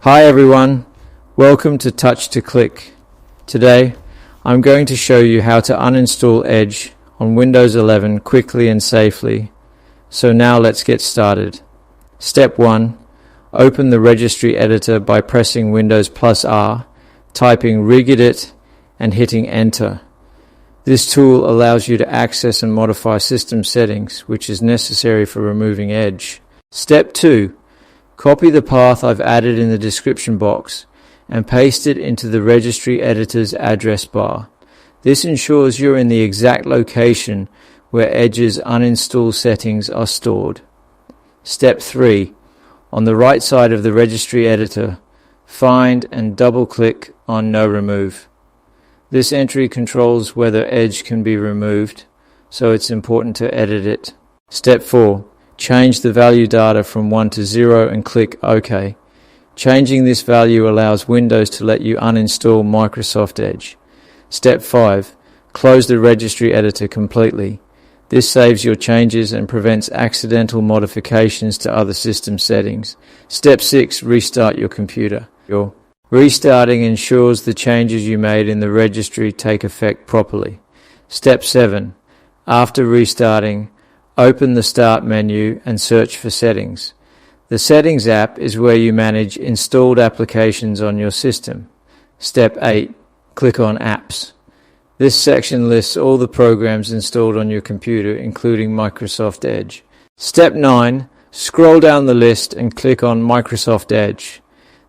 Hi everyone, welcome to Touch to Click. Today I'm going to show you how to uninstall Edge on Windows 11 quickly and safely. So now let's get started. Step 1. Open the Registry Editor by pressing Windows +R, typing Regedit and hitting Enter. This tool allows you to access and modify system settings, which is necessary for removing Edge. Step 2. Copy the path I've added in the description box and paste it into the Registry Editor's address bar. This ensures you're in the exact location where Edge's uninstall settings are stored. Step 3. On the right side of the Registry Editor, find and double-click on NoRemove. This entry controls whether Edge can be removed, so it's important to edit it. Step 4. Change the value data from 1 to 0 and click OK. Changing this value allows Windows to let you uninstall Microsoft Edge. Step 5. Close the Registry Editor completely. This saves your changes and prevents accidental modifications to other system settings. Step 6. Restart your computer. Restarting ensures the changes you made in the registry take effect properly. Step 7. After restarting, open the Start menu and search for Settings. The Settings app is where you manage installed applications on your system. Step 8. Click on Apps. This section lists all the programs installed on your computer, including Microsoft Edge. Step 9. Scroll down the list and click on Microsoft Edge.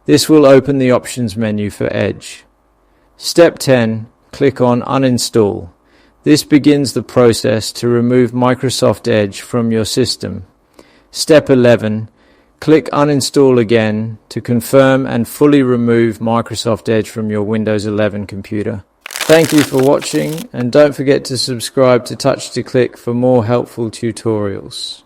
This will open the Options menu for Edge. Step 10. Click on Uninstall. This begins the process to remove Microsoft Edge from your system. Step 11. Click Uninstall again to confirm and fully remove Microsoft Edge from your Windows 11 computer. Thank you for watching, and don't forget to subscribe to Touch to Click for more helpful tutorials.